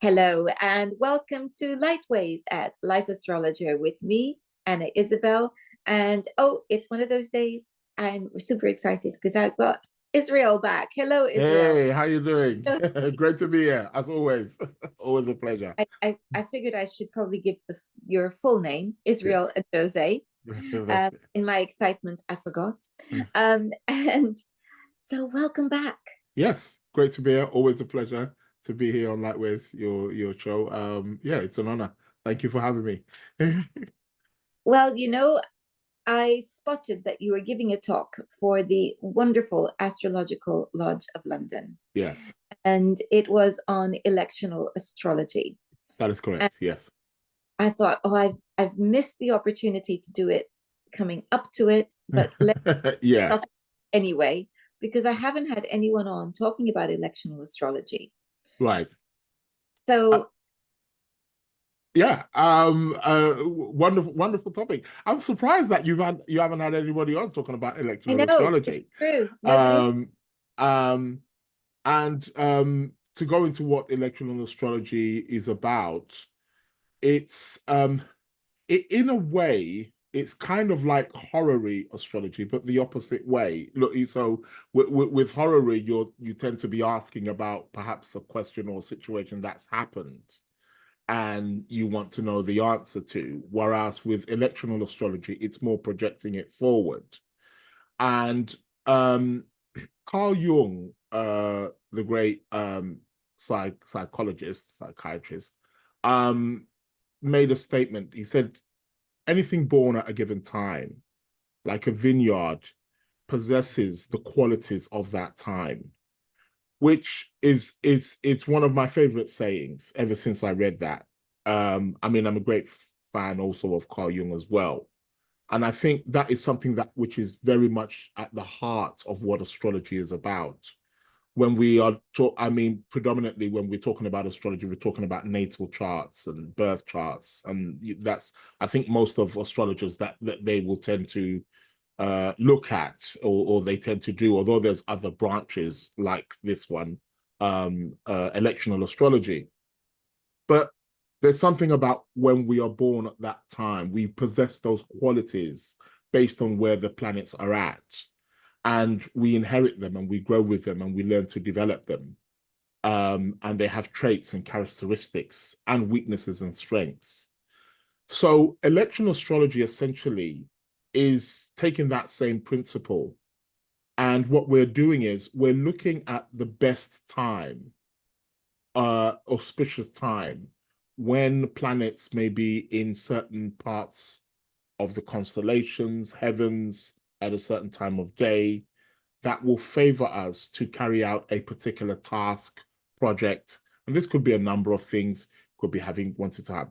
Hello and welcome to Lightways at Life Astrologer with me, Anna Isabel. And it's one of those days I'm super excited because I've got Israel back. Hello, Israel. Hey, how you doing? So Great to be here, as always. Always a pleasure. I figured I should probably give your full name, Yeah. Israel Ajose. In my excitement, I forgot. And so welcome back. Yes, great to be here. Always a pleasure to be here on Lightways, your show. Yeah, it's an honor. Thank you for having me. Well, I spotted that you were giving a talk for the wonderful Astrological Lodge of London, Yes, and it was on electional astrology. that is And correct. Yes. I thought, I've missed the opportunity to do it coming up to it, but let's Yeah, talk anyway, because I haven't had anyone on talking about electional astrology. right. Uh, So yeah, wonderful, wonderful topic. I'm surprised that you haven't had anybody on talking about I electional know it's astrology. true. Nobody. Um, um, And to go into what electional astrology is about, it's in a way, it's kind of like horary astrology, but the opposite way. Look, so with horary, you tend to be asking about perhaps a question or situation that's happened, and you want to know the answer to. Whereas with electional astrology, it's more projecting it forward. And um, Carl Jung, the great psychologist, psychiatrist, um, made a statement. He said, anything born at a given time, like a vineyard, possesses the qualities of that time, which is it's one of my favorite sayings ever since I read that. I mean, I'm a great fan also of Carl Jung as well. And I think that is something that which is very much at the heart of what astrology is about. When we are I mean, predominantly when we're talking about astrology, we're talking about natal charts and birth charts, and that's I think most of astrologers that they will tend to look at, or they tend to do. Although there's other branches like this one, electional astrology, but there's something about when we are born at that time, we possess those qualities based on where the planets are at, and we inherit them and we grow with them and we learn to develop them. And they have traits and characteristics and weaknesses and strengths. So election astrology essentially is taking that same principle. And what we're doing is we're looking at the best time, auspicious time, when planets may be in certain parts of the constellations, heavens, at a certain time of day, that will favor us to carry out a particular task, project. And this could be a number of things. Could be having wanted to have,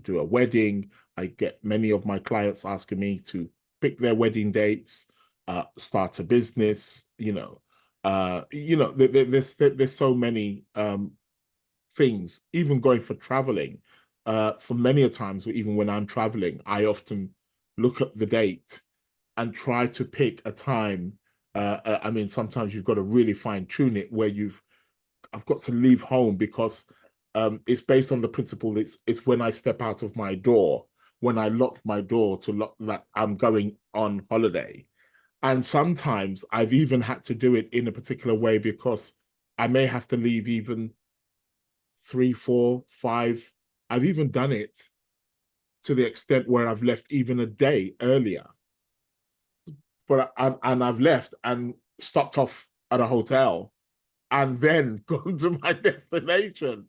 do a wedding. I get many of my clients asking me to pick their wedding dates, start a business, there's so many things, even going for traveling. For many a times, even when I'm traveling, I often look at the date and try to pick a time. I mean, sometimes you've got to really fine tune it where I've got to leave home because it's based on the principle it's when I step out of my door, when I lock my door to lock that I'm going on holiday. And sometimes I've even had to do it in a particular way because I may have to leave even 3, 4, 5. I've even done it to the extent where I've left even a day earlier, and I've left and stopped off at a hotel and then gone to my destination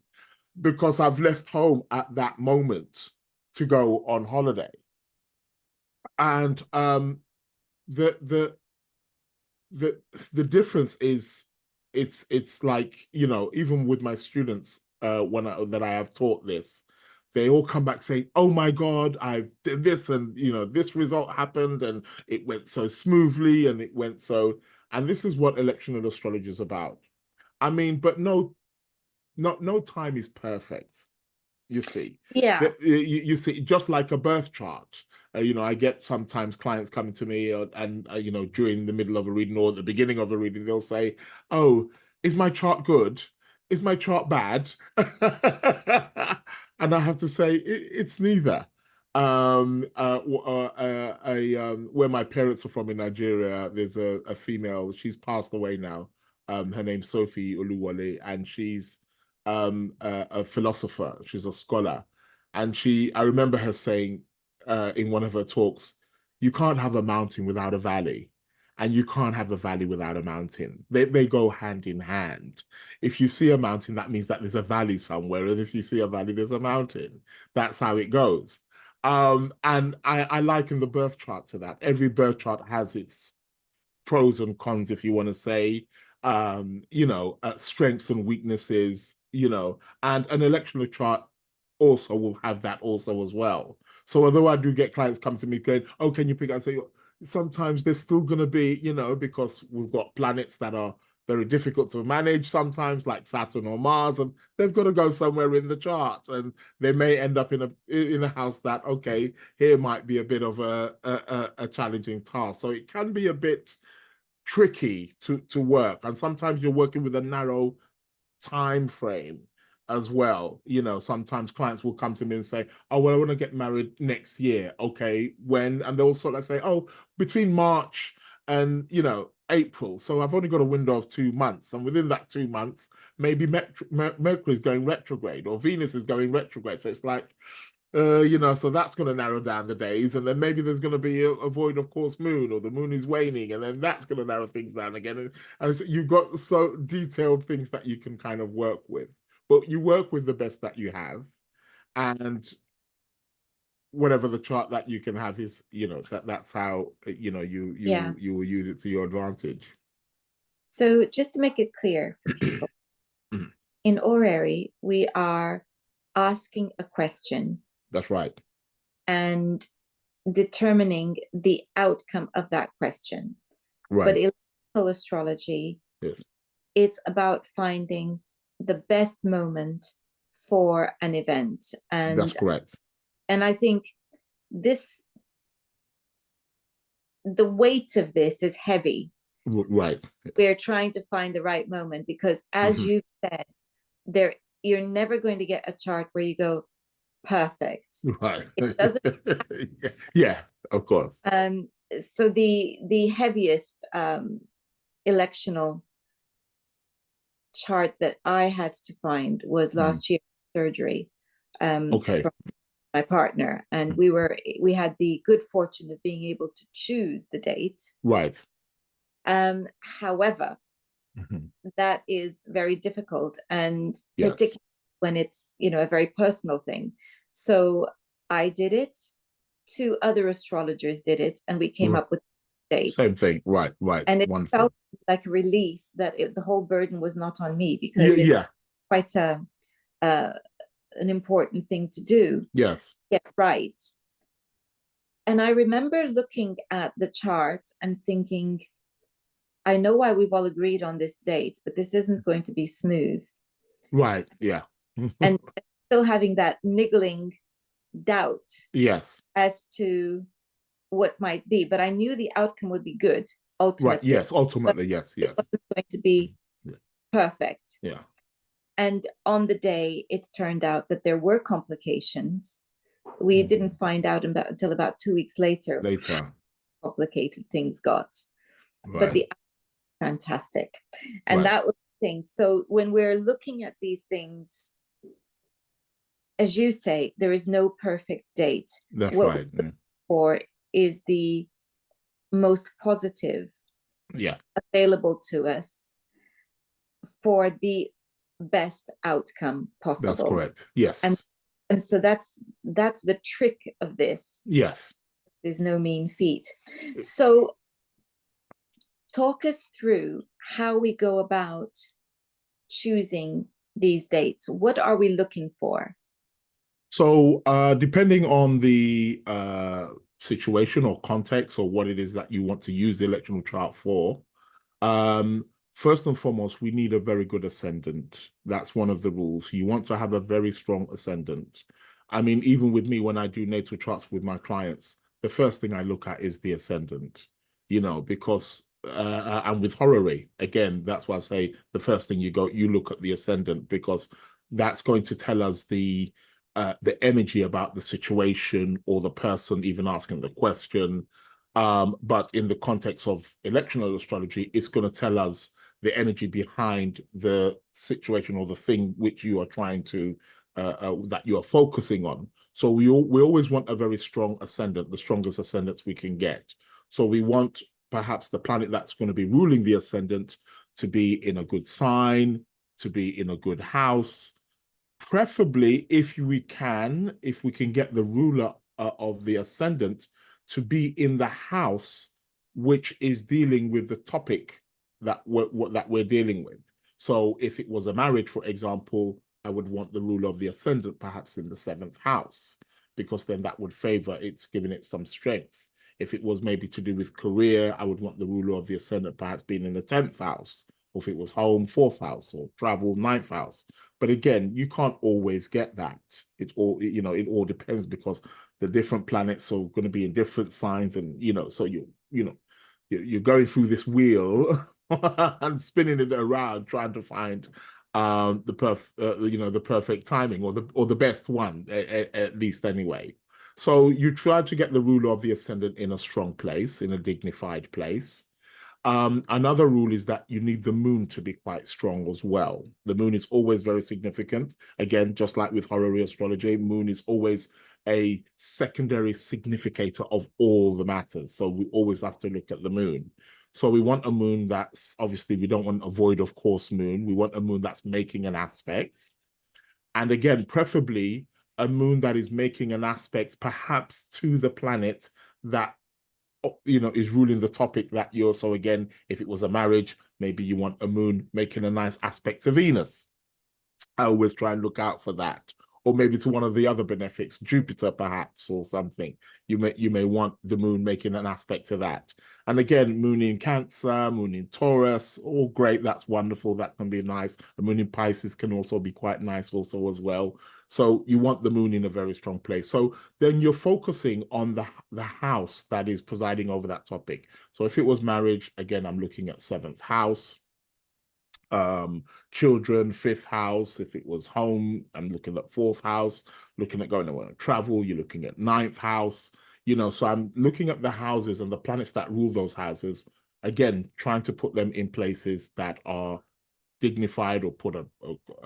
because I've left home at that moment to go on holiday. And the the the the difference is it's like, even with my students, that I have taught this, they all come back saying, oh my God, I did this, and this result happened and it went so smoothly and it went so. And this is what electional astrology is about. I mean, but no time is perfect. You see, Yeah. you see, just like a birth chart. I get sometimes clients coming to me, and during the middle of a reading or the beginning of a reading, they'll say, "Oh, is my chart good?" is my chart bad? And I have to say it's neither. Where my parents are from in Nigeria, there's a female. She's passed away now. Her name's Sophie Oluwole, and she's a philosopher. She's a scholar, and I remember her saying in one of her talks, "You can't have a mountain without a valley." And you can't have a valley without a mountain. They go hand in hand. If you see a mountain, that means that there's a valley somewhere. And if you see a valley, there's a mountain. That's how it goes. And I liken the birth chart to that. Every birth chart has its pros and cons, if you want to say, strengths and weaknesses, and an electional chart also will have that also as well. So although I do get clients come to me going, "Oh, can you pick?" I say, sometimes there's still going to be, because we've got planets that are very difficult to manage sometimes, like Saturn or Mars, and they've got to go somewhere in the chart, and they may end up in a house that, okay, here might be a bit of a challenging task. So it can be a bit tricky to work, and sometimes you're working with a narrow time frame as well. Sometimes clients will come to me and say, "Oh, well, I want to get married next year." Okay, when? And they'll sort of say, "Oh, between March and April." So I've only got a window of 2 months, and within that 2 months, maybe Mercury is going retrograde or Venus is going retrograde. So it's like, so that's going to narrow down the days, and then maybe there's going to be a void of course moon, or the moon is waning, and then that's going to narrow things down again. And so you've got so detailed things that you can kind of work with, but you work with the best that you have, and whatever the chart that you can have is, that's how Yeah. you will use it to your advantage. So just to make it clear for people, in Orrery, we are asking a question That's right. and determining the outcome of that question. But Right. electional astrology, Yes. it's about finding the best moment for an event. That's correct. And I think this the weight of this is heavy. Right. We're trying to find the right moment because, as you said, you're never going to get a chart where you go perfect. Right. It doesn't. Yeah, of course. So the heaviest electional chart that I had to find was last year surgery Okay. from my partner, and we had the good fortune of being able to choose the date. Right. However, that is very difficult, and Yes. particularly when it's a very personal thing. So I did it. Two other astrologers did it, and we came up with a date. Same thing. Right. Right. And it Wonderful. felt like a relief that the whole burden was not on me, because Yeah. it Yeah. was quite an important thing to do. Yes. Get right. And I remember looking at the chart and thinking, I know why we've all agreed on this date, but this isn't going to be smooth. Right. Yeah. And still having that niggling doubt Yes. as to what might be. But I knew the outcome would be good ultimately. Right. Yes. Ultimately, yes. Yes. It wasn't going to be perfect. Yeah. And on the day, it turned out that there were complications. We didn't find out until about 2 weeks later how complicated things got. Right. But the fantastic. And that was the thing. So when we're looking at these things, as you say, there is no perfect date. That's what right. we're looking for is the most positive available to us for the best outcome possible. That's correct. Yes. And so that's the trick of this. Yes. There's no mean feat. So talk us through how we go about choosing these dates. What are we looking for? So depending on the situation or context or what it is that you want to use the electional chart for, first and foremost, we need a very good ascendant. That's one of the rules. You want to have a very strong ascendant. I mean, even with me, when I do natal charts with my clients, the first thing I look at is the ascendant, because and with horary, again, that's why I say the first thing you look at the ascendant, because that's going to tell us the energy about the situation or the person even asking the question. But in the context of electional astrology, it's going to tell us the energy behind the situation or the thing which you are trying to that you are focusing on. So we always want a very strong ascendant, the strongest ascendants we can get. So we want perhaps the planet that's going to be ruling the ascendant to be in a good sign, to be in a good house, preferably if we can get the ruler of the ascendant to be in the house which is dealing with the topic that we're dealing with. So if it was a marriage, for example, I would want the ruler of the ascendant perhaps in the seventh house, because then that would favor it's giving it some strength. If it was maybe to do with career, I would want the ruler of the ascendant perhaps being in the 10th house, or if it was home, 4th house, or travel, 9th house. But again, you can't always get that. It all depends, because the different planets are going to be in different signs, and so you're going through this wheel and spinning it around trying to find the perfect timing, or the best one, at least anyway. So you try to get the ruler of the ascendant in a strong place, in a dignified place. Another rule is that you need the moon to be quite strong as well. The moon is always very significant. Again, just like with horary astrology, moon is always a secondary significator of all the matters. So we always have to look at the moon. So we want a moon that's, obviously, we don't want a void of course moon. We want a moon that's making an aspect. And again, preferably a moon that is making an aspect perhaps to the planet that is ruling the topic that you're. So again, if it was a marriage, maybe you want a moon making a nice aspect to Venus. I always try and look out for that. Or maybe to one of the other benefics, Jupiter perhaps, or something. You may want the moon making an aspect to that. And again, moon in Cancer, moon in Taurus, all great. That's wonderful. That can be nice. The moon in Pisces can also be quite nice also as well. So you want the moon in a very strong place. So then you're focusing on the house that is presiding over that topic. So if it was marriage, again, I'm looking at seventh house. Children, fifth house. If it was home, I'm looking at fourth house. Looking at going to travel, you're looking at ninth house. So I'm looking at the houses and the planets that rule those houses. Again, trying to put them in places that are dignified, or put a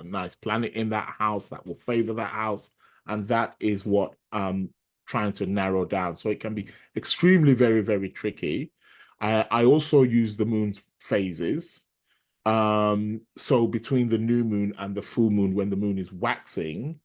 nice planet in that house that will favor that house. And that is what I'm trying to narrow down. So it can be extremely, very, very tricky. I also use the moon's phases. So between the new moon and the full moon, when the moon is waxing,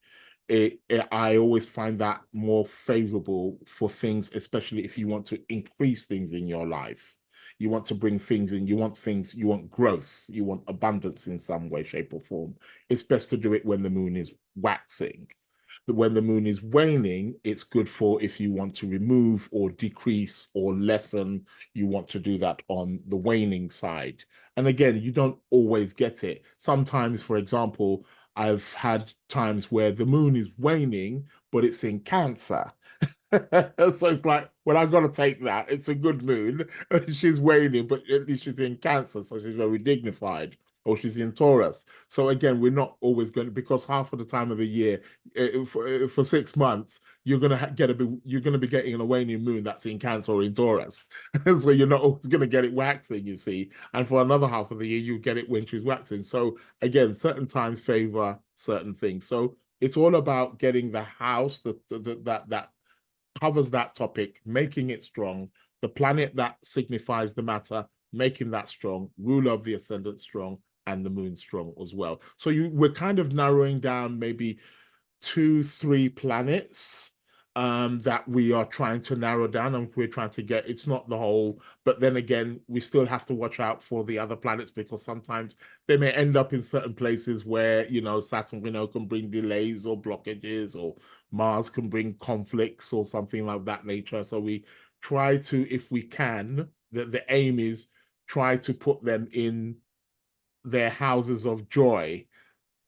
I always find that more favorable for things, especially if you want to increase things in your life. You want to bring things in, you want growth, you want abundance in some way, shape, or form. It's best to do it when the moon is waxing. But when the moon is waning, it's good for if you want to remove or decrease or lessen, you want to do that on the waning side. And again, you don't always get it. Sometimes, for example, I've had times where the moon is waning, but it's in Cancer. So it's like, well, I've got to take that. It's a good moon. She's waning, but at least she's in Cancer, so she's very dignified. Or she's in Taurus. So again, we're not always going to, because half of the time of the year, for 6 months, you're gonna be getting a waning moon that's in Cancer or in Taurus. So you're not always gonna get it waxing, you see. And for another half of the year, you get it when she's waxing. So again, certain times favor certain things. So it's all about getting the house that covers that topic, making it strong, the planet that signifies the matter, making that strong, ruler of the ascendant strong, and the moon strong as well. So we're kind of narrowing down maybe 2, 3 planets that we are trying to narrow down, and we're trying to get. It's not the whole, but then again, we still have to watch out for the other planets, because sometimes they may end up in certain places where Saturn, can bring delays or blockages, or Mars can bring conflicts or something like that nature. So we try to, if we can, the aim is try to put them in their houses of joy.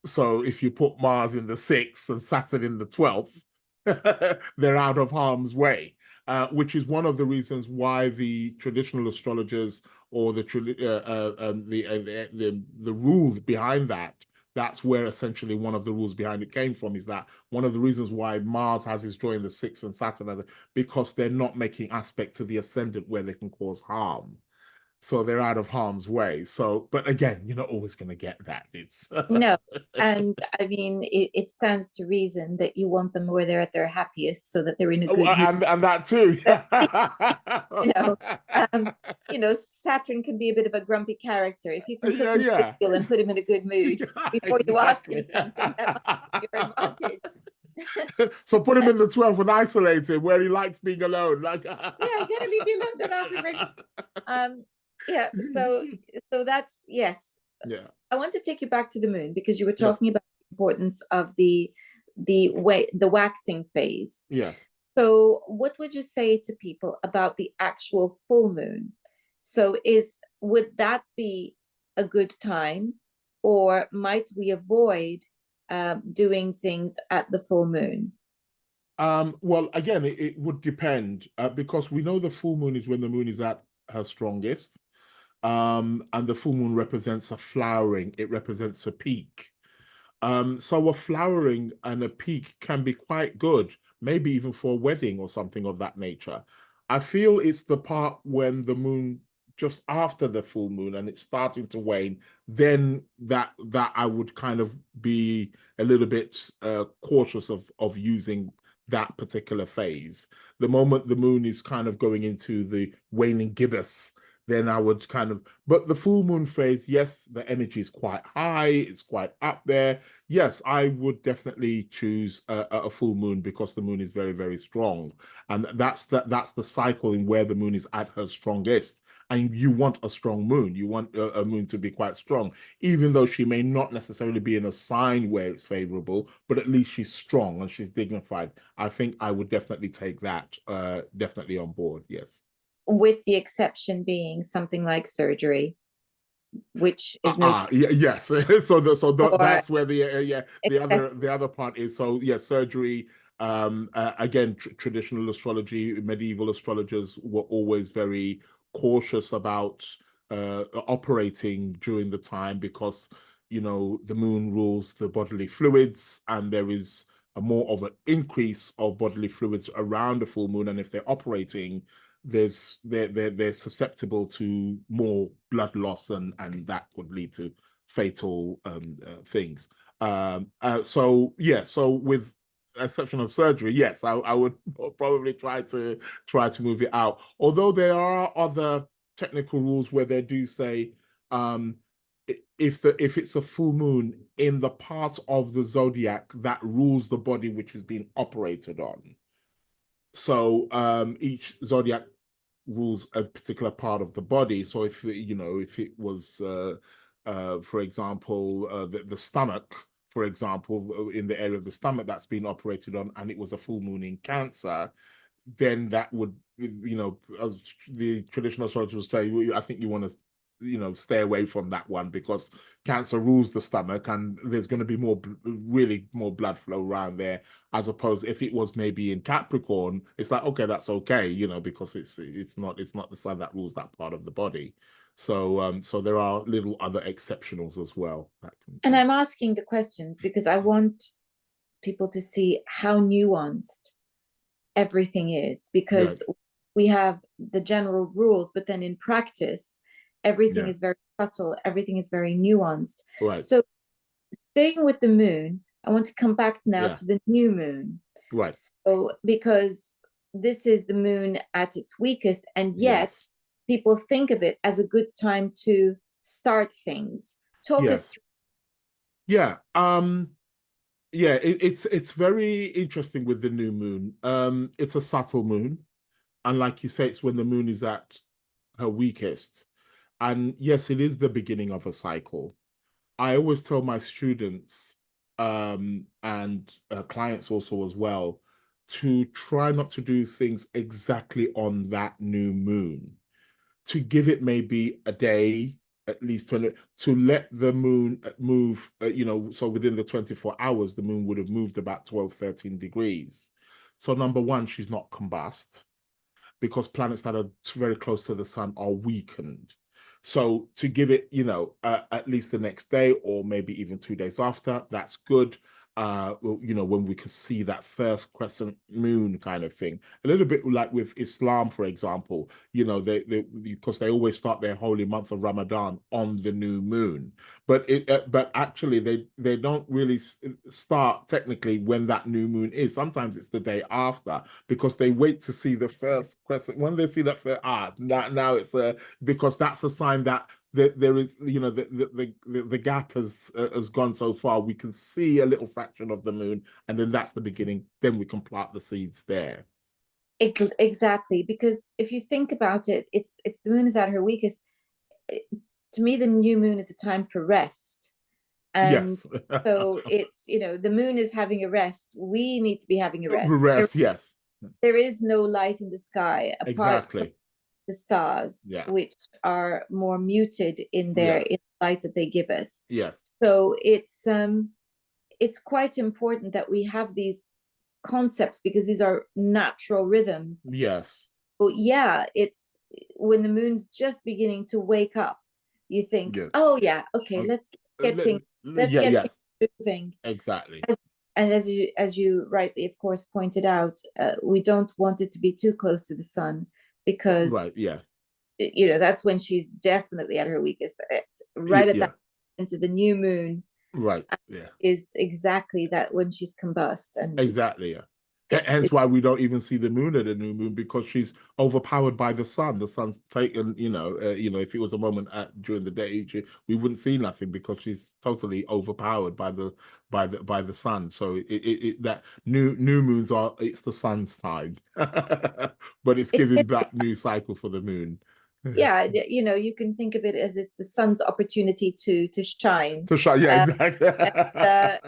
So if you put Mars in the 6th and Saturn in the 12th, they're out of harm's way. which is one of the reasons why the traditional astrologers or the rule behind that. That's where essentially one of the rules behind it came from, is that one of the reasons why Mars has his joy in the sixth and Saturn has it, because they're not making aspect to the ascendant where they can cause harm. So they're out of harm's way. So, but again, you're not always going to get that. It's No. And I mean, it stands to reason that you want them where they're at their happiest so that they're in a oh, good mood. and that too. you know, um, Saturn can be a bit of a grumpy character. If you can cook Yeah, him a good yeah. meal and put him in a good mood before you ask him Exactly. something, that might be your advantage. So put him in the 12th and isolate him where he likes being alone. Like Yeah, gotta leave you alone. Don't ask me for yeah. So that's yes. yeah. I want to take you back to the moon because you were Yes. talking about the importance of the waxing phase. Yes. So, what would you say to people about the actual full moon? So, would that be a good time, or might we avoid doing things at the full moon? Well, again, it would depend because we know the full moon is when the moon is at her strongest. And the full moon represents a flowering, it represents a peak. So a flowering and a peak can be quite good, maybe even for a wedding or something of that nature. I feel it's the part when the moon just after the full moon and it's starting to wane, then that I would kind of be a little bit cautious of using that particular phase. The moment the moon is kind of going into the waning gibbous, then I would kind of, but the full moon phase, yes, the energy is quite high, it's quite up there. Yes, I would definitely choose a full moon because the moon is very, very strong. And that's the cycle in where the moon is at her strongest. And you want a strong moon. You want a moon to be quite strong, even though she may not necessarily be in a sign where it's favorable, but at least she's strong and she's dignified. I think I would definitely take that definitely on board. Yes. With the exception being something like surgery, which is no yes. or That's where excess. the other part is. So yeah, surgery. Again, traditional astrology, medieval astrologers were always very cautious about operating during the time because the moon rules the bodily fluids, and there is a more of an increase of bodily fluids around the full moon, and if they're operating, they're susceptible to more blood loss, and that could lead to fatal things. So yeah, so with exception of surgery, yes, I would probably try to move it out. Although there are other technical rules where they do say if it's a full moon in the part of the zodiac that rules the body which is being operated on. So each zodiac rules a particular part of the body. So if it was, for example, the stomach, for example, in the area of the stomach that's been operated on, and it was a full moon in Cancer, then that would, as the traditional astrologers tell you, I think you want to, stay away from that one because Cancer rules the stomach, and there's going to be really more blood flow around there. As opposed, if it was maybe in Capricorn, it's like okay, that's okay, because it's not the sun that rules that part of the body. So there are little other exceptionals as well that can And change. I'm asking the questions because I want people to see how nuanced everything is Yeah, because we have the general rules, but then in practice, everything yeah, is very subtle, everything is very nuanced. right, So, staying with the moon, I want to come back now yeah, to the new moon. right, So, because this is the moon at its weakest, and yet yes, people think of it as a good time to start things. Talk us yes, yeah. Yeah, it's very interesting with the new moon. It's a subtle moon, and like you say, it's when the moon is at her weakest. And yes, it is the beginning of a cycle. I always tell my students and clients also as well to try not to do things exactly on that new moon, to give it maybe a day, at least 20, to let the moon move, so within the 24 hours, the moon would have moved about 12, 13 degrees. So number one, she's not combust. because planets that are very close to the sun are weakened. So to give it, at least the next day or maybe even 2 days after, that's good. When we could see that first crescent moon kind of thing, a little bit like with Islam, for example, they because they always start their holy month of Ramadan on the new moon, but actually they don't really start technically when that new moon is. Sometimes it's the day after because they wait to see the first crescent. When they see that first, now it's because that's a sign that there is, the gap has gone so far. We can see a little fraction of the moon, and then that's the beginning. Then we can plant the seeds there. Exactly, because if you think about it, it's the moon is at her weakest. To me, the new moon is a time for rest, and Yes. so it's, the moon is having a rest. We need to be having a rest. Rest. Yes. There is no light in the sky apart from Exactly. the stars, Yeah. which are more muted in their Yeah. in the light that they give us. Yes. So it's quite important that we have these concepts because these are natural rhythms. Yes. But yeah, it's when the moon's just beginning to wake up, you think, Yes. oh yeah, okay, Uh, get things let's yeah. get Yes. things moving. Exactly. And as you rightly, of course, pointed out, we don't want it to be too close to the sun because Right. Yeah. that's when she's definitely at her weakest. It's right at that Yeah. into the new moon Right. Yeah. is exactly that when she's combust, and Exactly. Yeah. it Hence why we don't even see the moon at the new moon because she's overpowered by the sun. The sun's taken. If it was a moment during the day, we wouldn't see nothing because she's totally overpowered by the sun. So that new moons are it's the sun's time, but it's it giving that new cycle for the moon. yeah, you can think of it as it's the sun's opportunity to shine. To show, yeah, uh, exactly. and, uh,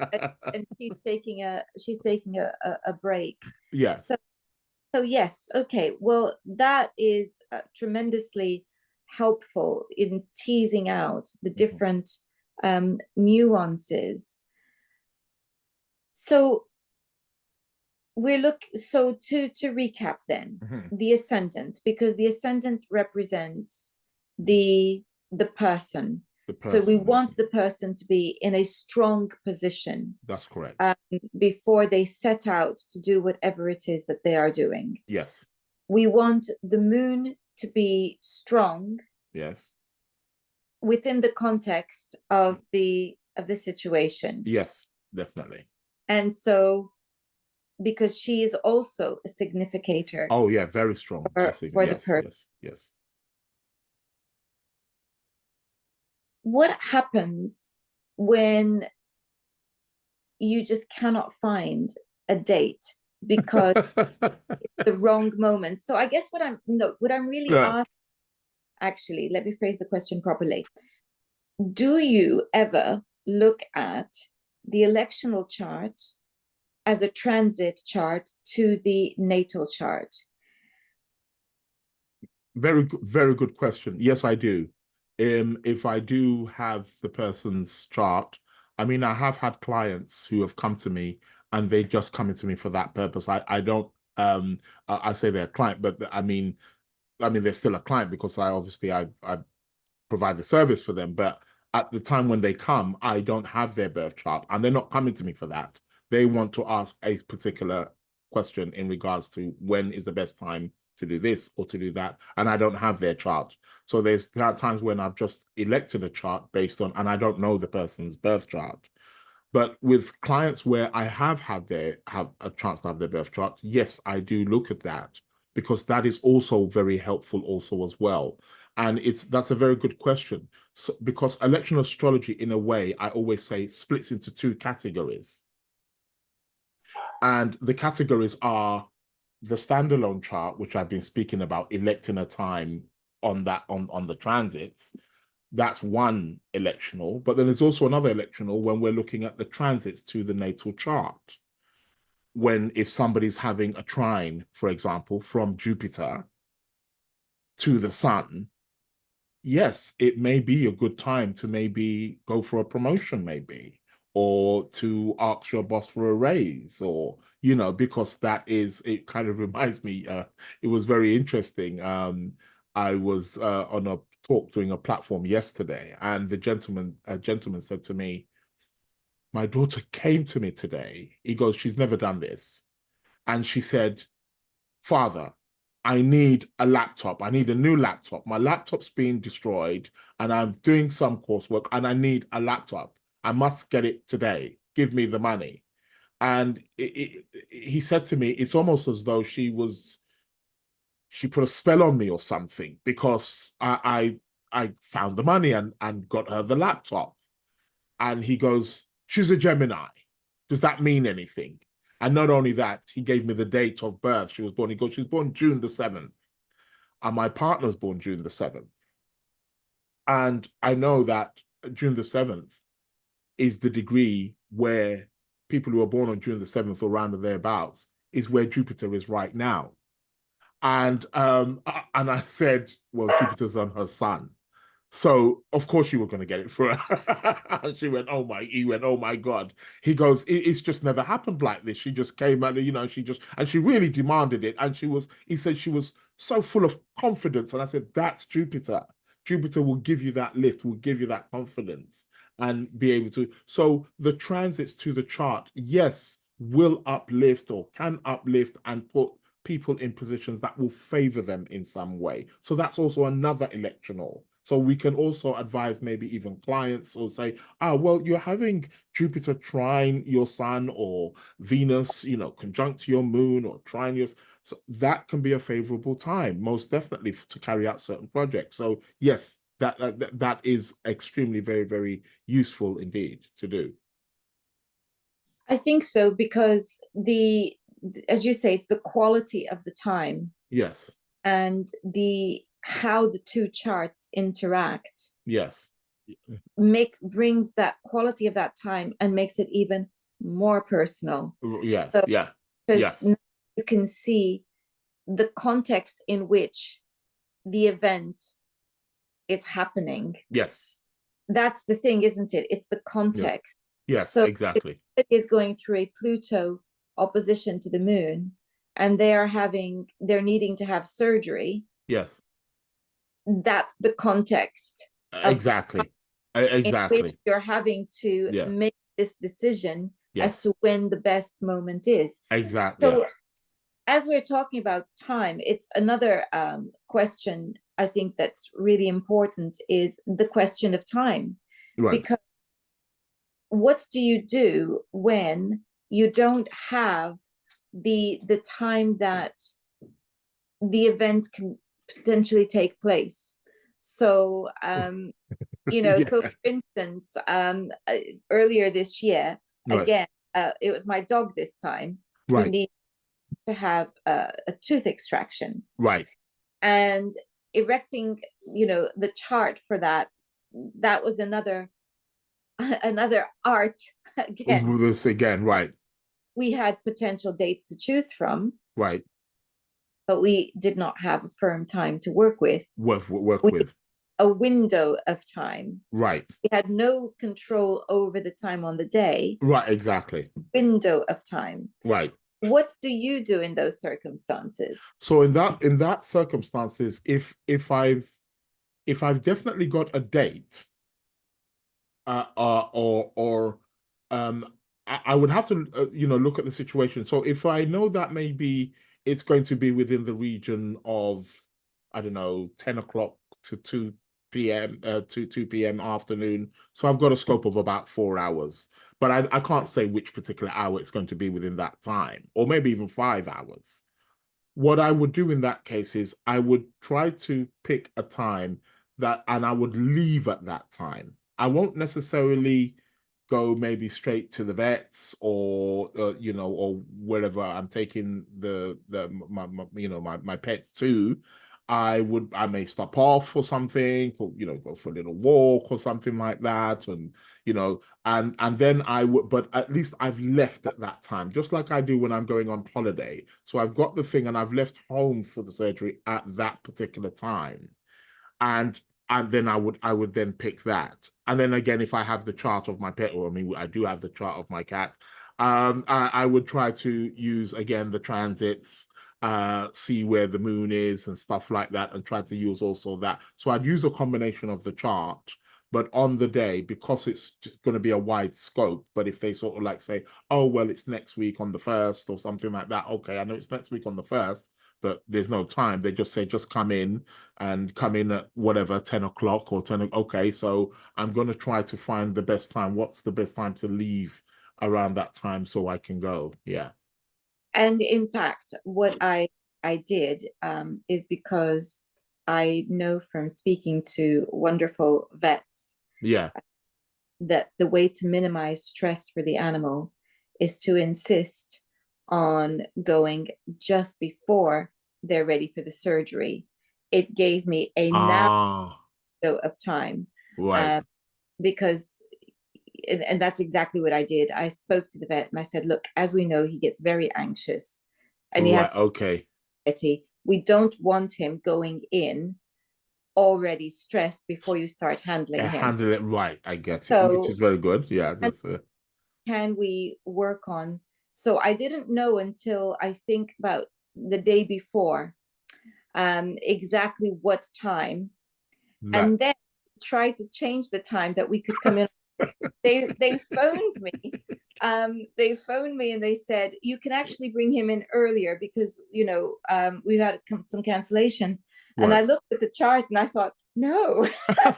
and she's taking a break. Yes. So yes, okay, well, that is tremendously helpful in teasing out the Mhm. different nuances. So to recap then, Mhm. the ascendant, because the ascendant represents the the person. The So we person, want yes. the person to be in a strong position That's correct. um, before they set out to do whatever it is that they are doing. Yes. We want the moon to be strong Yes. within the context of the situation. Yes, definitely. And so because she is also a significator Oh yeah, very strong. I think for the yes, person. yes, yes. What happens when you just cannot find a date because the wrong moment? So I guess what I'm really Yeah. asking, actually, let me phrase the question properly. Do you ever look at the electional chart as a transit chart to the natal chart? Very good question. Yes, I do. If I do have the person's chart, I mean, I have had clients who have come to me and they just coming to me for that purpose. I don't I say they're a client, but I mean they're still a client because I provide the service for them. But at the time when they come, I don't have their birth chart, and they're not coming to me for that. They want to ask a particular question in regards to when is the best time to do this or to do that, and I don't have their chart. So there's times when I've just elected a chart based on, and I don't know the person's birth chart. But with clients where I have a chance to have their birth chart, yes, I do look at that because that is also very helpful also as well. And that's a very good question. So, because electional astrology, in a way, I always say splits into two categories. And the categories are the standalone chart, which I've been speaking about, electing a time on the transits. That's one electional, but then there's also another electional when we're looking at the transits to the natal chart. When if somebody's having a trine, for example, from Jupiter to the sun, yes, it may be a good time to maybe go for a promotion, maybe, or to ask your boss for a raise, or because it kind of reminds me. It was very interesting. I was on a talk doing a platform yesterday, and a gentleman said to me, "My daughter came to me today." He goes, "She's never done this," and she said, "Father, I need a laptop. I need a new laptop. My laptop's being destroyed and I'm doing some coursework and I need a laptop. I must get it today. Give me the money." And he said to me, it's almost as though she put a spell on me or something, because I found the money and got her the laptop. And he goes, "She's a Gemini. Does that mean anything?" And not only that, he gave me the date of birth she was born. He goes, "She's born June the 7th. And my partner's born June the 7th. And I know that June the 7th is the degree where people who are born on June the 7th or around thereabouts is where Jupiter is right now." And I said, "Well, Jupiter's on her sun. So of course you were going to get it for her." And he went, "Oh my God." He goes, "It's just never happened like this. She just came and she really demanded it." And he said she was so full of confidence. And I said, "That's Jupiter. Jupiter will give you that lift, will give you that confidence and be able to." So the transits to the chart, yes, will uplift or can uplift and put people in positions that will favor them in some way. So that's also another electional. So we can also advise maybe even clients, or say, well, you're having Jupiter trine your sun, or Venus, conjunct your moon, or trine your. So that can be a favorable time, most definitely, to carry out certain projects. So yes, that is extremely, very, very useful indeed to do. I think so, because as you say, it's the quality of the time Yes. and the how the two charts interact Yes. brings that quality of that time and makes it even more personal. Yes. So, Yeah. because Yes. you can see the context in which the event is happening. Yes. That's the thing, isn't it? It's the Yes. context. Yes. So Exactly. it is going through a Pluto opposition to the moon, and they're needing to have surgery. Yes. That's the context of Exactly. in which Exactly. you're having to Yeah. make this decision as Yes. to when the best moment is. Exactly. Yeah. So, as we're talking about time, it's another question I think that's really important, is the question of time. Right. Because what do you do when you don't have the time that the event can potentially take place? So Yeah. so for instance, earlier this year, Right. again, it was my dog this time who Right. needed to have a tooth extraction, Right. and erecting, the chart for that was another another art again. This again. Right. We had potential dates to choose from, Right. but we did not have a firm time to work with. Work We with. a window of time. Right. So we had no control over the time on the day, Right. Exactly. window of time. Right. What do you do in those circumstances? So in that circumstances, if I've definitely got a date, or um, I would have to look at the situation. So if I know that maybe it's going to be within the region of, I don't know, 10 o'clock to 2 p.m. To 2 p.m. afternoon, so I've got a scope of about 4 hours. But I can't say which particular hour it's going to be within that time, or maybe even 5 hours. What I would do in that case is I would try to pick a time and I would leave at that time. I won't necessarily go maybe straight to the vets, or or wherever I'm taking my pet to. I may stop off or something, or go for a little walk or something like that, and then I would, but at least I've left at that time, just like I do when I'm going on holiday. So I've got the thing and I've left home for the surgery at that particular time. And and then I would then pick that. And then again, if I have the chart of my pet, or I mean, I do have the chart of my cat, I would try to use again the transits, see where the moon is and stuff like that, and try to use also that. So I'd use a combination of the chart, but on the day, because it's going to be a wide scope. But if they sort of like say, oh, well, it's next week on the 1st or something like that. Okay, I know it's next week on the 1st, but there's no time. They just say, just come in and come in at whatever, 10 o'clock or 10. Okay, so I'm going to try to find the best time. What's the best time to leave around that time so I can go? Yeah. And in fact, what I did is because I know from speaking to wonderful vets Yeah. that the way to minimize stress for the animal is to insist on going just before they're ready for the surgery. It gave me a narrow Ah, of time, right. uh, because and that's exactly what I did. I spoke to the vet and I said, look, as we know, he gets very anxious and he Right. has Okay. anxiety. We don't want him going in already stressed before you start handling him. Handle it right. I get it, which is So, very good. Yeah. and That's can we work on? So I didn't know until I think about the day before exactly what time, that. and then tried to change the time that we could come in. They phoned me. They phoned me and they said you can actually bring him in earlier because we've had some cancellations. And I Right. looked at the chart and I thought, no. I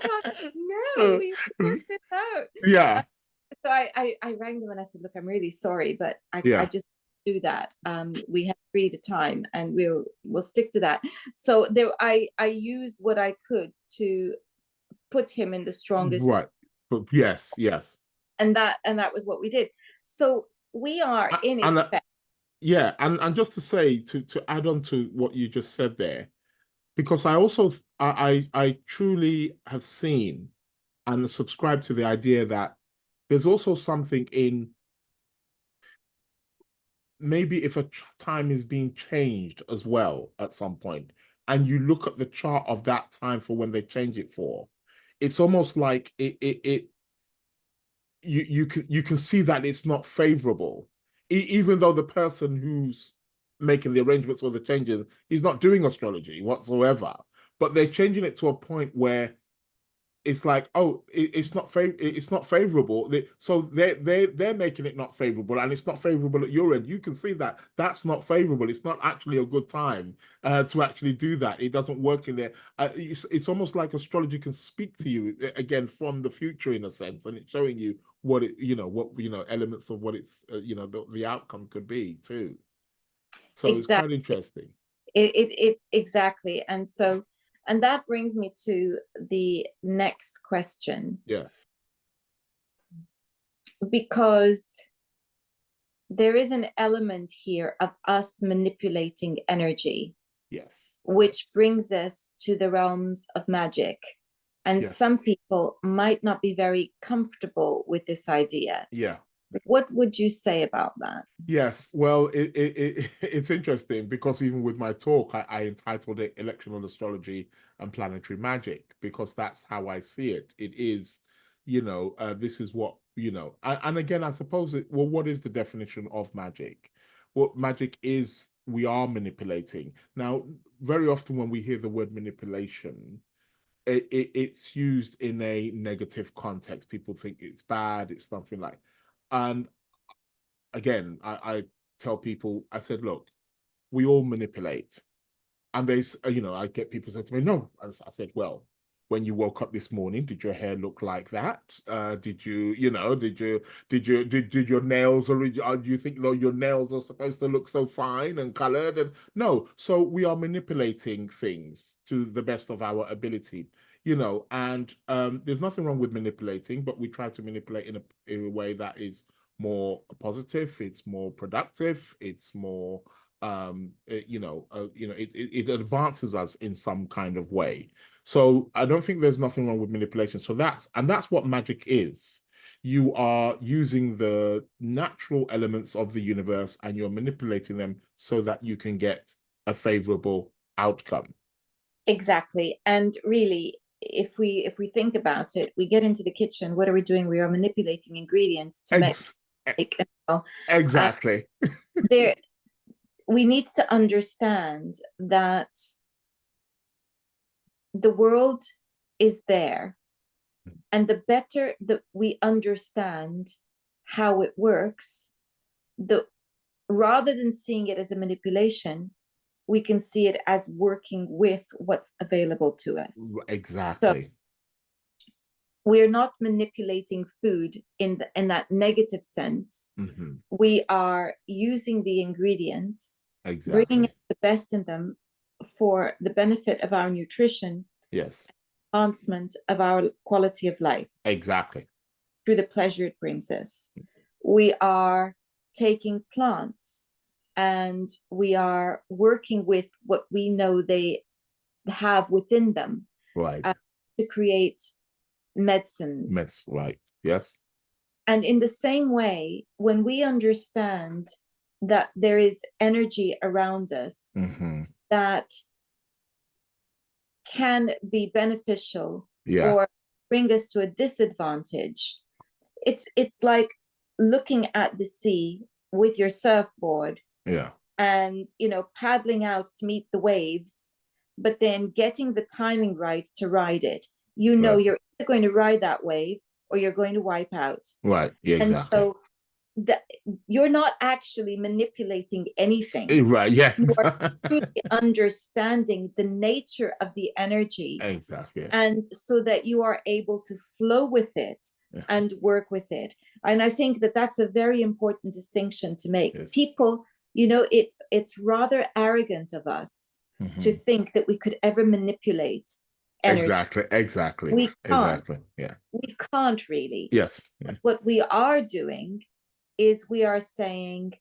thought, no, we worked this out. Uh, Yeah. so I rang them and I said, look, I'm really sorry, but I Yeah. just do that. We have agreed the time and we'll stick to that. So there I used what I could to put him in the strongest, Right. But yes, yes. and that was what we did. So we are in And effect. yeah, and just to say to add on to what you just said there, because I also I truly have seen and subscribe to the idea that there's also something in maybe if a time is being changed as well at some point, and you look at the chart of that time for when they change it for, it's almost like it you can see that it's not favorable, even though the person who's making the arrangements or the changes is not doing astrology whatsoever, but they're changing it to a point where it's like, oh, it's not favorable. So they're making it not favorable, and it's not favorable at your end. You can see that that's not favorable. It's not actually a good time to actually do that. It doesn't work in there. It's almost like astrology can speak to you again from the future in a sense, and it's showing you what elements of what it's the outcome could be too. So it's quite Exactly. interesting. It exactly. And that brings me to the next question, Yeah. because there is an element here of us manipulating energy, Yes. which brings us to the realms of magic. And Yes. some people might not be very comfortable with this idea. Yeah. What would you say about that? Yes, well, it's interesting because even with my talk, I entitled it Electional Astrology and Planetary Magic because that's how I see it. It is, this is what, and again, I suppose well, what is the definition of magic? What magic is, we are manipulating. Now, very often when we hear the word manipulation, it's used in a negative context. People think it's bad, it's something like, and again, I tell people, I said, look, we all manipulate. And I get people saying to me, no. I said, well, when you woke up this morning, did your hair look like that? Did you, did your nails, or do you think though your nails are supposed to look so fine and colored? And no, so we are manipulating things to the best of our ability, and there's nothing wrong with manipulating, but we try to manipulate in a way that is more positive, it's more productive, it's more it advances us in some kind of way. So I don't think there's nothing wrong with manipulation. So that's what magic is. You are using the natural elements of the universe and you're manipulating them so that you can get a favorable outcome. Exactly. And really, if we think about it, we get into the kitchen. What are we doing? We are manipulating ingredients to make Ex you know, and exactly. there we need to understand that the world is there, and the better that we understand how it works, the rather than seeing it as a manipulation, we can see it as working with what's available to us. So Exactly. we're not manipulating food in that negative sense. Mm-hmm. We are using the ingredients, bringing Exactly. out the best in them for the benefit of our nutrition, Yes. advancement of our quality of life Exactly. through the pleasure it brings us. We are taking plants and we are working with what we know they have within them Right. to create medicines. That's right. Yes. And in the same way, when we understand that there is energy around us Mm-hmm. that can be beneficial Yeah. or bring us to a disadvantage, it's like looking at the sea with your surfboard Yeah. and paddling out to meet the waves, but then getting the timing right to ride it. Right. You're either going to ride that wave or you're going to wipe out. Right. Yeah, And exactly. so that you're not actually manipulating anything. Right. Yeah. You are truly understanding the nature of the energy, Exactly. and so that you are able to flow with it Yeah. and work with it. And I think that that's a very important distinction to make. Yes. People, it's rather arrogant of us to Mm-hmm. think that we could ever manipulate energy. Exactly. Exactly. We can't. Exactly. Yeah. We can't really. Yes. Yeah. What we are doing is we are saying,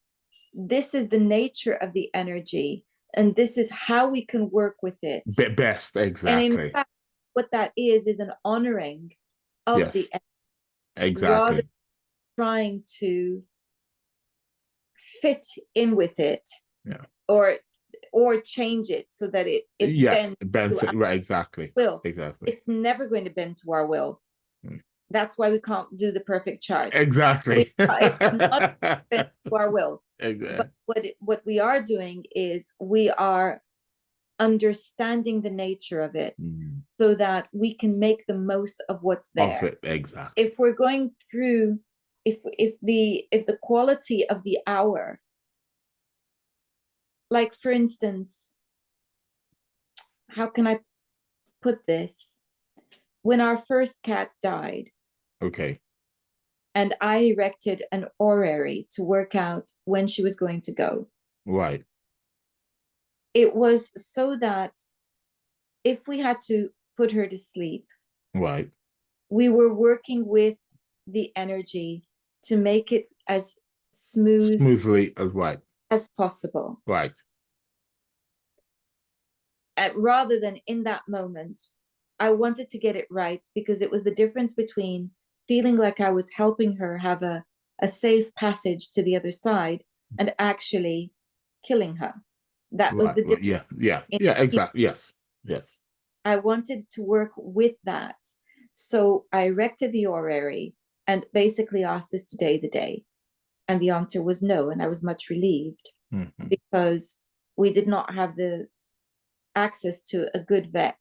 this is the nature of the energy, and this is how we can work with it. Best. And in Exactly. fact, what that is an honoring of the Yes. energy, rather than Exactly. trying to fit in with it, Yeah. or change it so that it Yeah. bends to Benefit. our Right. Exactly. will. Exactly. It's never going to bend to our will. Mm. That's why we can't do the perfect chart. Exactly. It's not bent to our will. Exactly. But what we are doing is we are understanding the nature of it, Mm. so that we can make the most of what's Of there. it. Exactly. If we're going through, if the quality of the hour, like for instance, how can I put this? When our first cat died, Okay. and I erected an orrery to work out when she was going to go, Right. it was so that if we had to put her to sleep, Right. we were working with the energy to make it as smooth Smoothly as right. as possible. Right. Rather than in that moment, I wanted to get it right, because it was the difference between feeling like I was helping her have a safe passage to the other side and actually killing her. That was Right. the Right. difference. Yeah. Yeah. Yeah. Exactly. Yes. Yes. I wanted to work with that. So I erected the orrery and basically asked, is today the day? And the answer was no. And I was much relieved, Mm-hmm. because we did not have the access to a good vet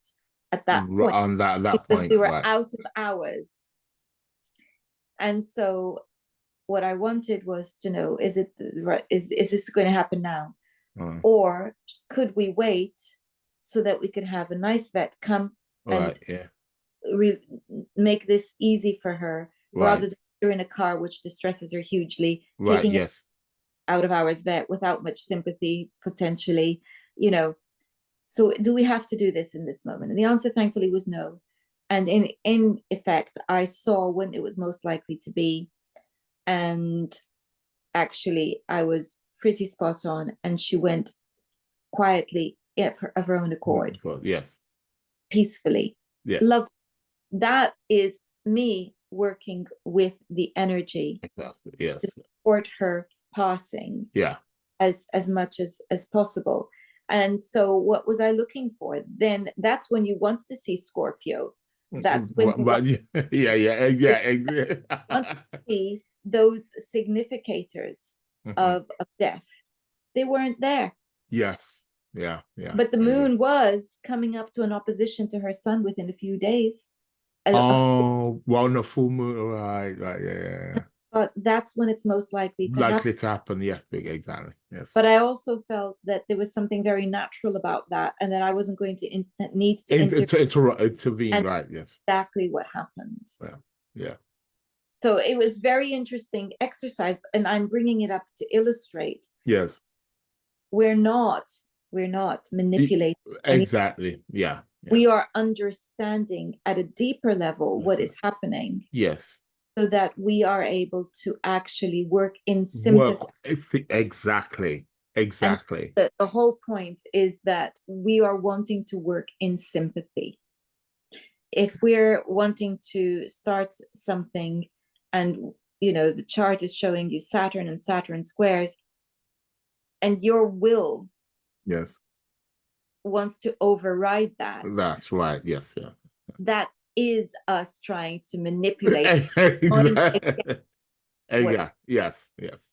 at that point, On that because we point, were right. out of hours. And so what I wanted was to know, is it right? Is this going to happen now? Uh, Or could we wait so that we could have a nice vet come and right. Yeah. re- make this easy for her, Right. rather than her in a car, which distresses her hugely, Right. taking her Yes. out of hours vet without much sympathy, potentially, you know. So do we have to do this in this moment? And the answer, thankfully, was no. And in effect, I saw when it was most likely to be, and actually, I was pretty spot on, and she went quietly of her own accord, Yes. peacefully. Yeah. Love. That is me working with the energy Exactly. to Yes. support her passing Yeah. as much as possible. And so what was I looking for? Then that's when you want to see Scorpio. That's when you But yeah, yeah, want to yeah. see those significators Mhm. of death. They weren't there. Yes. Yeah, yeah, But the I agree. moon was coming up to an opposition to her sun within a few days. Oh, well, on the full moon, right, right, yeah, yeah, yeah. But that's when it's most likely to happen. Likely to happen, yeah, exactly. Yes. But I also felt that there was something very natural about that, and that I wasn't going to needs to Intervene, and right, yes. exactly what happened. Yeah, yeah, So it was very interesting exercise, and I'm bringing it up to illustrate yes. we're not we're not E- manipulating any. Exactly. Yeah, We yes. are understanding at a deeper level what is happening, Yes. so that we are able to actually work in sympathy. Work. Exactly. And Exactly. the whole point is that we are wanting to work in sympathy. If we're wanting to start something, and the chart is showing you Saturn and Saturn squares, and your will Yes. wants to override that, That's right. Yes, yeah. that is us trying to manipulate, going against Exactly. what's. Yeah. Yes. Yes.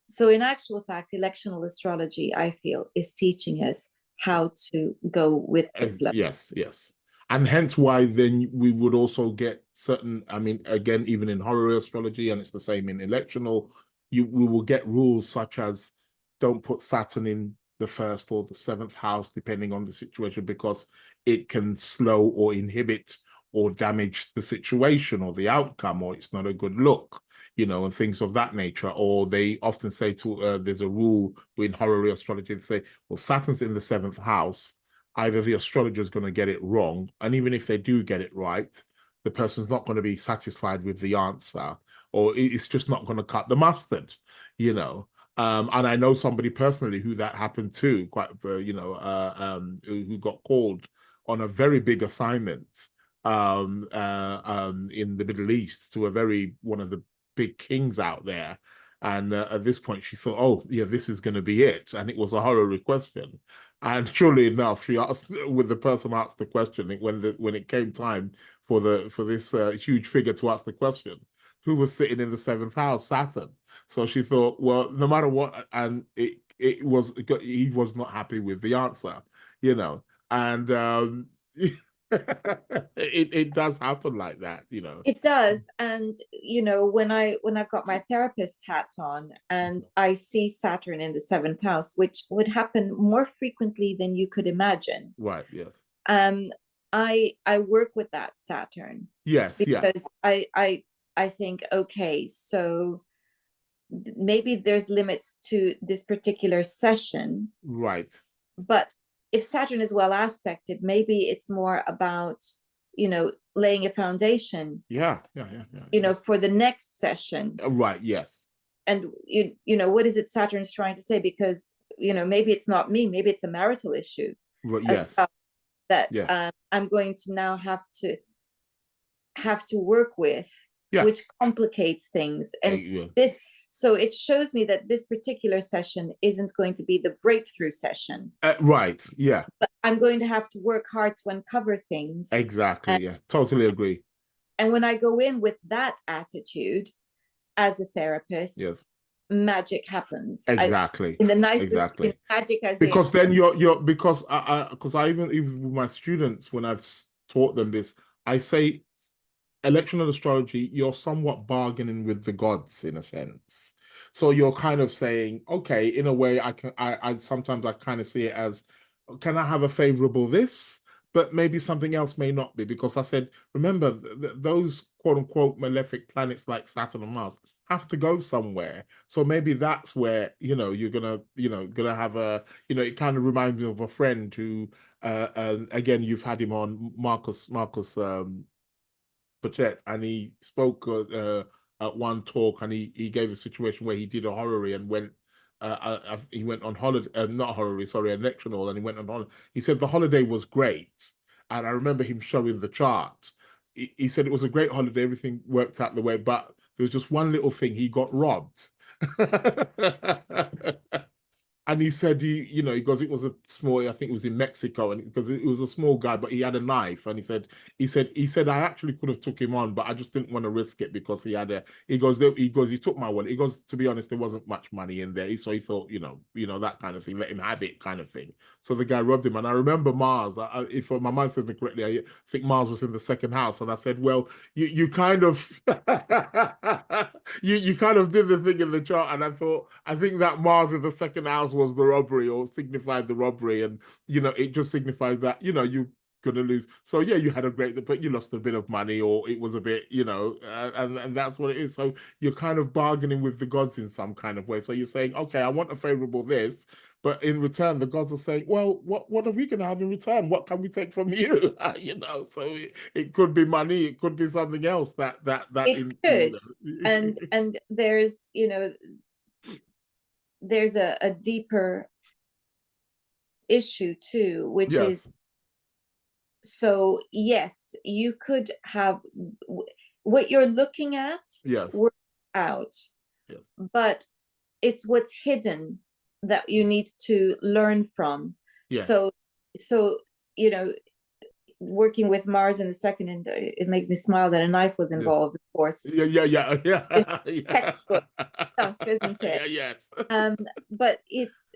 So in actual fact, electional astrology, I feel, is teaching us how to go with the flow. Yes, yes. And hence why then we would also get certain, I mean, again, even in horary astrology, and it's the same in electional, we will get rules such as don't put Saturn in the first or the seventh house, depending on the situation, because it can slow or inhibit or damage the situation or the outcome, or it's not a good look, and things of that nature. Or they often say there's a rule in horary astrology, they say, well, Saturn's in the seventh house, either the astrologer is going to get it wrong, and even if they do get it right, the person's not going to be satisfied with the answer, or it's just not going to cut the mustard, you know. And I know somebody personally who that happened to, quite, who got called on a very big assignment in the Middle East to one of the big kings out there. And at this point, she thought, "Oh, yeah, this is going to be it," and it was a horror question. And surely enough, she asked when the person asked the question, when it came time for this huge figure to ask the question, who was sitting in the seventh house, Saturn. So she thought, well, no matter what, and he was not happy with the answer, and it does happen like that. It does. And when I've got my therapist hat on and I see Saturn in the seventh house, which would happen more frequently than you could imagine, Right. Yes. um, I work with that Saturn, Yes. Yeah. because I think, okay, so maybe there's limits to this particular session, Right. but if Saturn is well aspected, maybe it's more about laying a foundation, Yeah. Yeah. Yeah. Yeah. Yeah. for the next session. Right. Yes. And what is it Saturn's trying to say? Because maybe it's not me, maybe it's a marital issue Right. as Yes. well, that Yeah. I'm going to now have to work with, Yeah. which complicates things. And Yeah. this so it shows me that this particular session isn't going to be the breakthrough session. Right. Yeah. But I'm going to have to work hard to uncover things. Exactly. and, Yeah. Totally agree. and when I go in with that attitude as a therapist, Yes. magic happens. Exactly. In the nicest, Exactly. magic as in. Because then you're because I even with my students when I've taught them this, I say electional astrology, you're somewhat bargaining with the gods in a sense. So you're kind of saying, okay, in a way, I sometimes I kind of see it as, can I have a favorable this? But maybe something else may not be, because I said, remember, those quote unquote malefic planets like Saturn and Mars have to go somewhere. So maybe that's where, you're gonna have it kind of reminds me of a friend who, again, you've had him on, Marcus, and he spoke at one talk, and he gave a situation where he did a horary and went. He went on holiday, not horary, sorry, electional, and he went on holiday. He said the holiday was great, and I remember him showing the chart. He said it was a great holiday, everything worked out the way, but there was just one little thing: he got robbed. And he said, he goes, it was a small, I think it was in Mexico, and because it was a small guy, but he had a knife, and he said, I actually could have took him on, but I just didn't want to risk it because he took my wallet. He goes, to be honest, there wasn't much money in there, so he thought, that kind of thing, let him have it, kind of thing. So the guy robbed him, and I remember Mars. If my mind serves me correctly, I think Mars was in the second house, and I said, well, you kind of you kind of did the thing in the chart, and I think that Mars in the second house was the robbery, or signified the robbery, and it just signifies that you're gonna lose. So yeah, you had a great, but you lost a bit of money, or it was a bit, and that's what it is. So you're kind of bargaining with the gods in some kind of way. So you're saying, okay, I want a favorable this, but in return, the gods are saying, well, what are we going to have in return? What can we take from you? So it could be money, it could be something else It could. And there's a deeper issue too, which is, Yes, so yes, you could have what you're looking at yes, work out, yes, but it's what's hidden that you need to learn from. yes, So so, you know working with Mars in the second, and it makes me smile that a knife was yes. involved, of course. Yeah, yeah, yeah, Just yeah, yeah. textbook stuff, isn't it? Yeah, yes. um but it's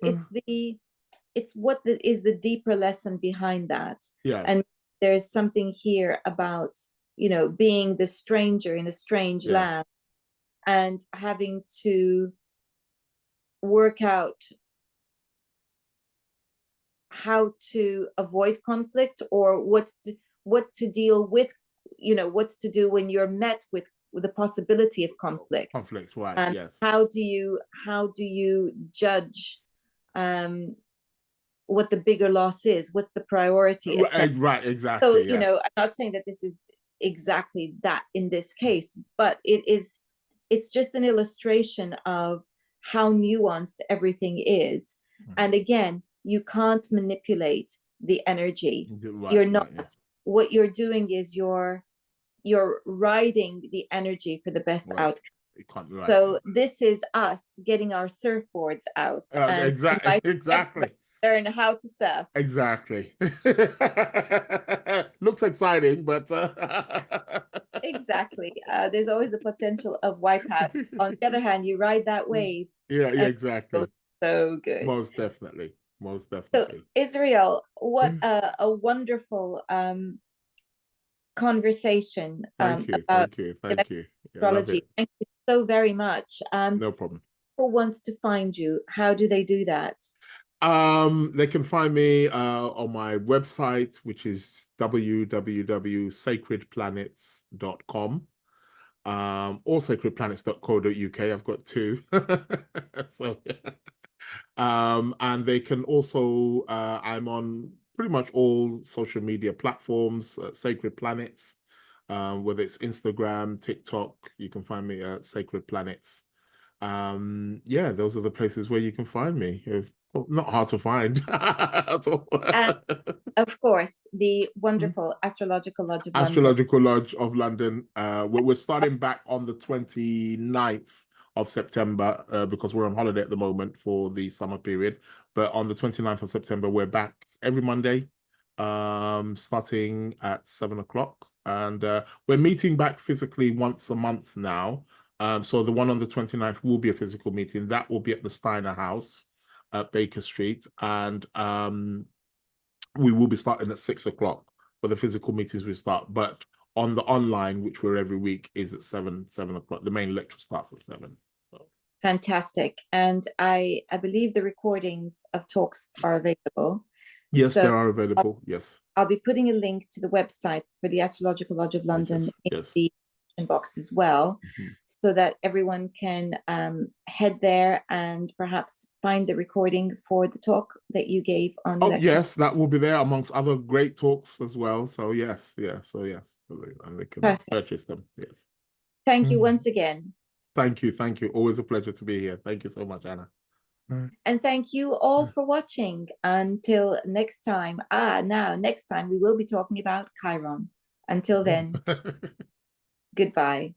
what is the deeper lesson behind that. Yes, And there's something here about being the stranger in a strange yes. land, and having to work out how to avoid conflict, or what to deal with, what to do when you're met with the possibility of conflict. Conflicts, right, And yes. how do you judge um what the bigger loss is, what's the priority, etc. Right, So, exactly, yes. I'm not saying that this is exactly that in this case, but it's just an illustration of how nuanced everything is. And Mhm. again, you can't manipulate the energy. Right, You're not. right, yeah. What you're doing is you're riding the energy for the best Right. outcome. It can't be right. So this is us getting our surfboards out and Exactly, inviting everybody exactly. to learn how to surf. Exactly. Looks exciting, but Exactly. There's always the potential of wipeout. On the other hand, you ride that wave yeah, yeah, and it feels exactly. so good. Most definitely. Most So, definitely. Israel, what a wonderful conversation Thank you. about Thank you. Thank electrical you. Yeah, I love astrology. it. Thank you so very much. No problem. Who wants to find you? How do they do that? They can find me on my website, which is www.sacredplanets.com, or sacredplanets.co.uk. I've got two. So and they can also I'm on pretty much all social media platforms, Sacred Planets, whether it's Instagram, TikTok, you can find me at Sacred Planets. Yeah, those are the places where you can find me. Not hard to find at all. And of course, the wonderful Astrological Lodge of London. Astrological Lodge of London. We're starting back on the 29th of September because we're on holiday at the moment for the summer period. But on the 29th of September, we're back every Monday, starting at 7 o'clock. And we're meeting back physically once a month now. So the one on the 29th will be a physical meeting. That will be at the Steiner House at Baker Street. And we will be starting at 6 o'clock for the physical meetings we start. But on the online, which we're every week, is at 7 o'clock. The main lecture starts at 7. So. Fantastic. And I believe the recordings of talks are available. Yes, they So are I'll, available. Yes. I'll be putting a link to the website for the Astrological Lodge of London Yes. in Yes. the box as well, so that everyone can head there and perhaps find the recording for the talk that you gave on Oh, election. yes, that will be there amongst other great talks as well. So yes, yeah. So yes, and they can Perfect. purchase them. Yes. Thank you once again. Thank you. Thank you. Always a pleasure to be here. Thank you so much, Anna. And thank you all for watching. Until next time. Now, next time we will be talking about Chiron. Until then, goodbye.